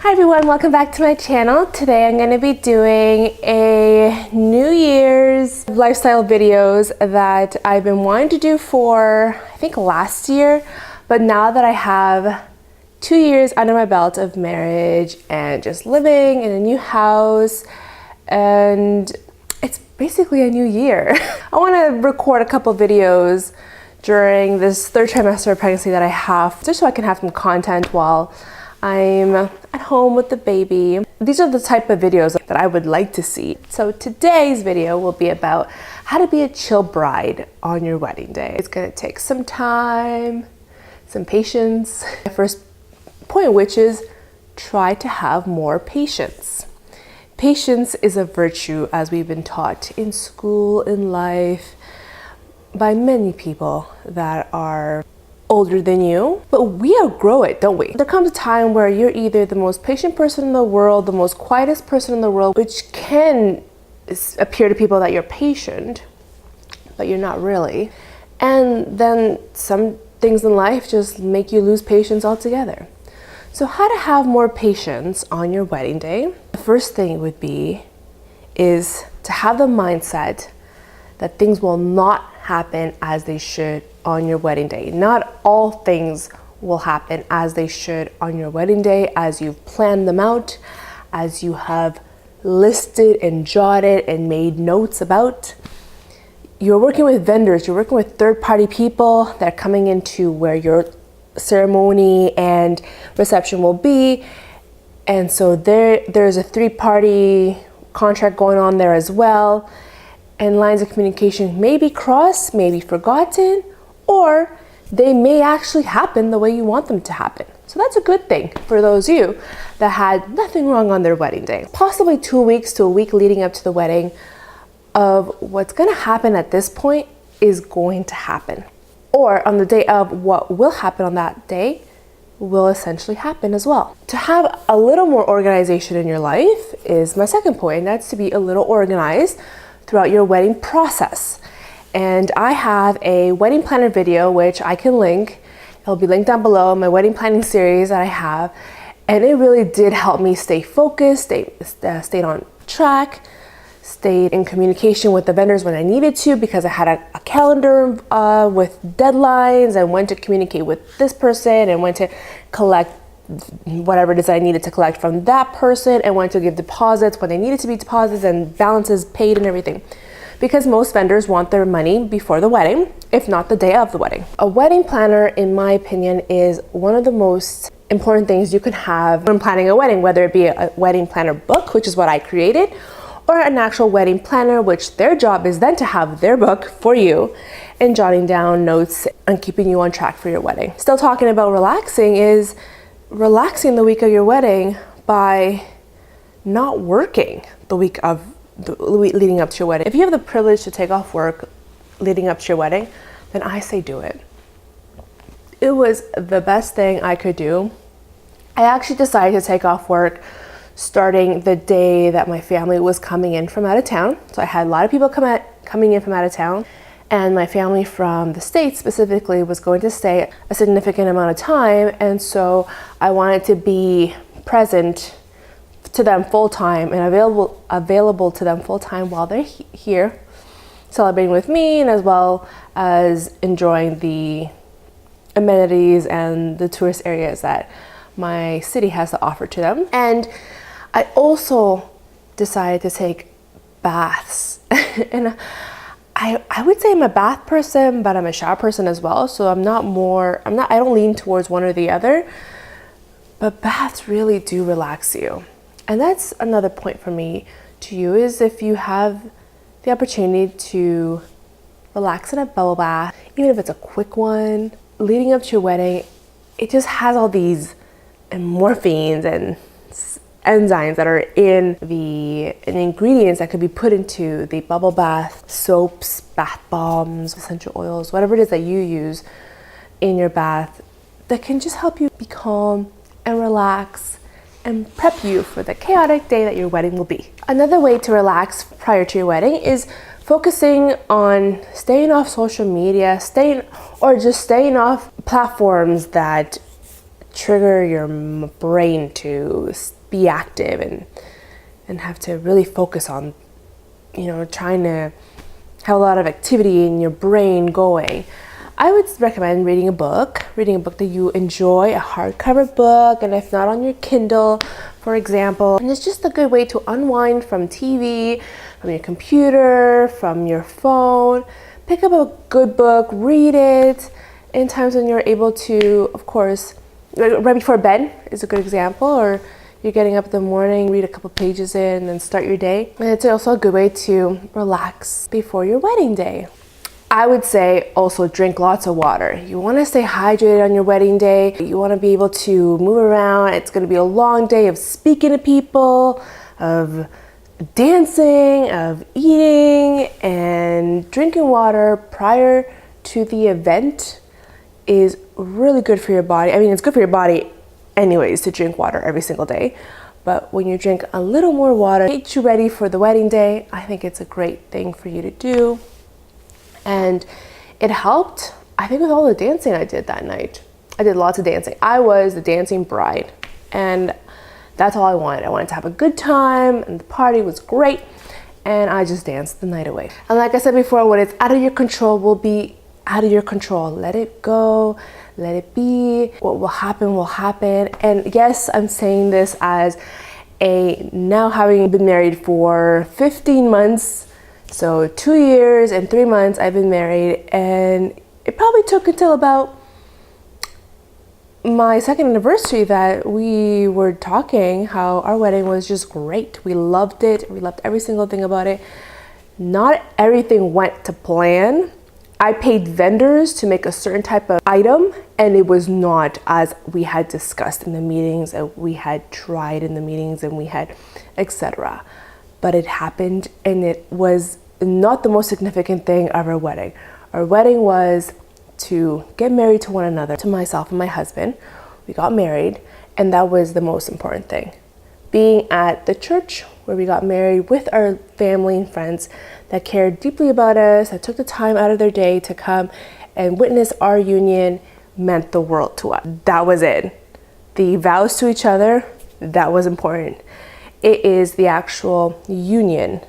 Hi everyone, welcome back to my channel. Today I'm going to be doing a New Year's lifestyle videos that I've been wanting to do for I think last year, but now that I have 2 years under my belt of marriage and just living in a new house, and it's basically a new year. I want to record a couple videos during this third trimester of pregnancy that I have, just so I can have some content while I'm at home with the baby. These are the type of videos that I would like to see. So today's video will be about how to be a chill bride on your wedding day. It's gonna take some time, some patience. My first point, which is try to have more patience. Patience is a virtue, as we've been taught in school, in life, by many people that are older than you, but we outgrow it, don't we? There comes a time where you're either the most patient person in the world, the most quietest person in the world, which can appear to people that you're patient, but you're not really. And then some things in life just make you lose patience altogether. So how to have more patience on your wedding day? The first thing would be is to have the mindset that things will not happen as they should on your wedding day. Not all things will happen as they should on your wedding day, as you've planned them out, as you have listed and jotted and made notes about. You're working with vendors, you're working with third-party people that are coming into where your ceremony and reception will be. And so there's a three-party contract going on there as well. And lines of communication may be crossed, may be forgotten, or they may actually happen the way you want them to happen. So that's a good thing for those of you that had nothing wrong on their wedding day. Possibly 2 weeks to a week leading up to the wedding of what's gonna happen at this point is going to happen. Or on the day of, what will happen on that day will essentially happen as well. To have a little more organization in your life is my second point. That's to be a little organized throughout your wedding process. And I have a wedding planner video, which I can link. It'll be linked down below, my wedding planning series that I have. And it really did help me stay focused, stayed on track, stayed in communication with the vendors when I needed to, because I had a calendar with deadlines and when to communicate with this person and when to collect whatever it is I needed to collect from that person, and when to give deposits when they needed to be deposits and balances paid and everything. Because most vendors want their money before the wedding, if not the day of the wedding. A wedding planner, in my opinion, is one of the most important things you can have when planning a wedding, whether it be a wedding planner book, which is what I created, or an actual wedding planner, which their job is then to have their book for you and jotting down notes and keeping you on track for your wedding. Still talking about relaxing is relaxing the week of your wedding by not working the week leading up to your wedding. If you have the privilege to take off work leading up to your wedding, then I say do it. It was the best thing I could do. I actually decided to take off work starting the day that my family was coming in from out of town. So I had a lot of people coming in from out of town, and my family from the States specifically was going to stay a significant amount of time. And so I wanted to be present to them full time and available to them full time while they're here, celebrating with me, and as well as enjoying the amenities and the tourist areas that my city has to offer to them. And I also decided to take baths. And I would say I'm a bath person, but I'm a shower person as well. So I don't lean towards one or the other, but baths really do relax you. And that's another point for me to you, is if you have the opportunity to relax in a bubble bath, even if it's a quick one, leading up to your wedding, it just has all these morphines and enzymes that are in the ingredients that could be put into the bubble bath, soaps, bath bombs, essential oils, whatever it is that you use in your bath, that can just help you be calm and relax and prep you for the chaotic day that your wedding will be. Another way to relax prior to your wedding is focusing on staying off social media, staying off platforms that trigger your brain to be active and have to really focus on, trying to have a lot of activity in your brain going. I would recommend reading a book that you enjoy, a hardcover book, and if not on your Kindle, for example. And it's just a good way to unwind from TV, from your computer, from your phone. Pick up a good book, read it in times when you're able to, of course, right before bed is a good example, or you're getting up in the morning, read a couple pages in and start your day. And it's also a good way to relax before your wedding day. I would say also drink lots of water. You want to stay hydrated on your wedding day. You want to be able to move around. It's going to be a long day of speaking to people, of dancing, of eating, and drinking water prior to the event is really good for your body. I mean, it's good for your body anyways to drink water every single day. But when you drink a little more water, get you ready for the wedding day, I think it's a great thing for you to do. And it helped, I think, with all the dancing I did that night. I did lots of dancing. I was the dancing bride, and that's all I wanted. I wanted to have a good time, and the party was great, and I just danced the night away. And like I said before, when it's out of your control, will be out of your control. Let it go, let it be. What will happen will happen. And yes, I'm saying this as now having been married for 15 months, so 2 years and 3 months I've been married, and it probably took until about my second anniversary that we were talking how our wedding was just great. We loved it. We loved every single thing about it. Not everything went to plan. I paid vendors to make a certain type of item, and it was not as we had discussed in the meetings, and we had tried in the meetings, and we had etc. But it happened, and it was not the most significant thing of our wedding. Our wedding was to get married to one another, to myself and my husband. We got married, and that was the most important thing. Being at the church where we got married with our family and friends that cared deeply about us, that took the time out of their day to come and witness our union, meant the world to us. That was it. The vows to each other, that was important. It is the actual union,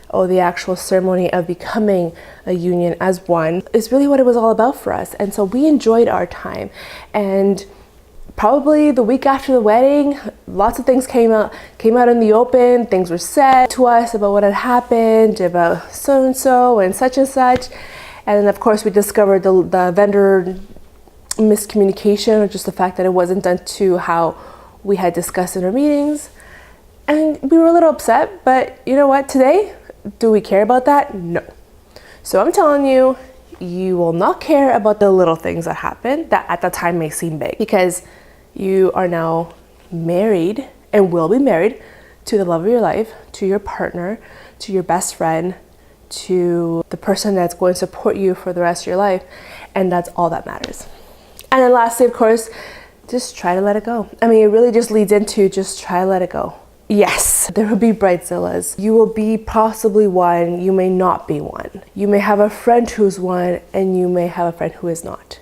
or the actual ceremony of becoming a union as one, is really what it was all about for us. And so we enjoyed our time. And probably the week after the wedding, lots of things came out in the open. Things were said to us about what had happened, about so-and-so and such and such. And then of course we discovered the vendor miscommunication, or just the fact that it wasn't done to how we had discussed in our meetings. And we were a little upset, but you know what, today, do we care about that? No. So I'm telling you, you will not care about the little things that happen that at the time may seem big, because you are now married and will be married to the love of your life, to your partner, to your best friend, to the person that's going to support you for the rest of your life. And that's all that matters. And then lastly, of course, just try to let it go. I mean, it really just leads into just try to let it go. Yes, there will be bridezillas. You will be possibly one, you may not be one. You may have a friend who's one, and you may have a friend who is not.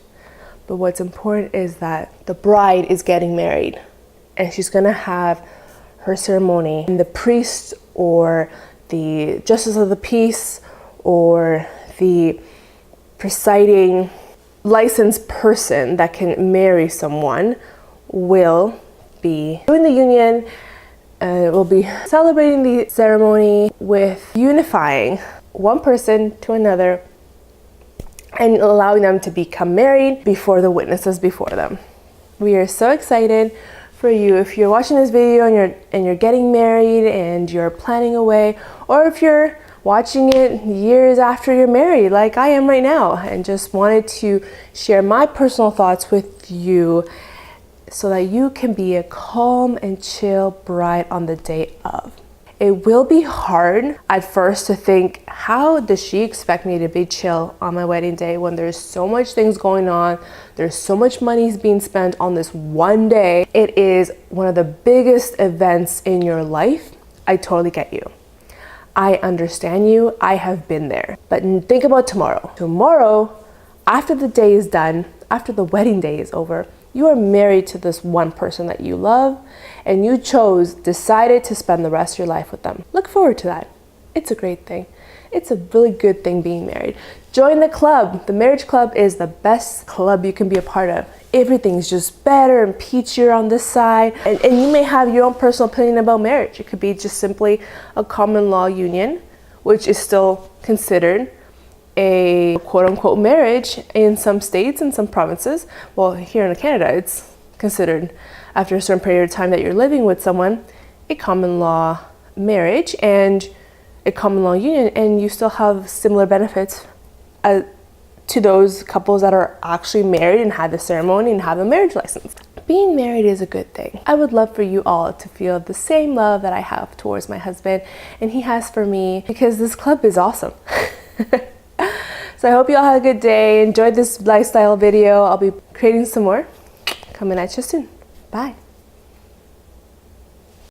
But what's important is that the bride is getting married, and she's gonna have her ceremony. And the priest or the justice of the peace or the presiding licensed person that can marry someone will be doing the union. We'll be celebrating the ceremony with unifying one person to another and allowing them to become married before the witnesses before them. We are so excited for you. If you're watching this video and you're getting married and you're planning a way, or if you're watching it years after you're married like I am right now, and just wanted to share my personal thoughts with you so that you can be a calm and chill bride on the day of. It will be hard at first to think, how does she expect me to be chill on my wedding day when there's so much things going on, there's so much money being spent on this one day. It is one of the biggest events in your life. I totally get you. I understand you. I have been there. But think about tomorrow. Tomorrow, after the day is done, after the wedding day is over, You are married to this one person that you love, and you decided to spend the rest of your life with them. Look forward to that. It's a great thing. It's a really good thing being married. Join the club. The marriage club is the best club you can be a part of. Everything's just better and peachier on this side. And you may have your own personal opinion about marriage. It could be just simply a common law union, which is still considered a quote-unquote marriage in some states and some provinces. Well, here in Canada, it's considered, after a certain period of time that you're living with someone, a common law marriage and a common law union, and you still have similar benefits to those couples that are actually married and had the ceremony and have a marriage license. Being married is a good thing. I would love for you all to feel the same love that I have towards my husband and he has for me, because this club is awesome. So I hope you all had a good day. Enjoyed this lifestyle video. I'll be creating some more. Coming at you soon. Bye.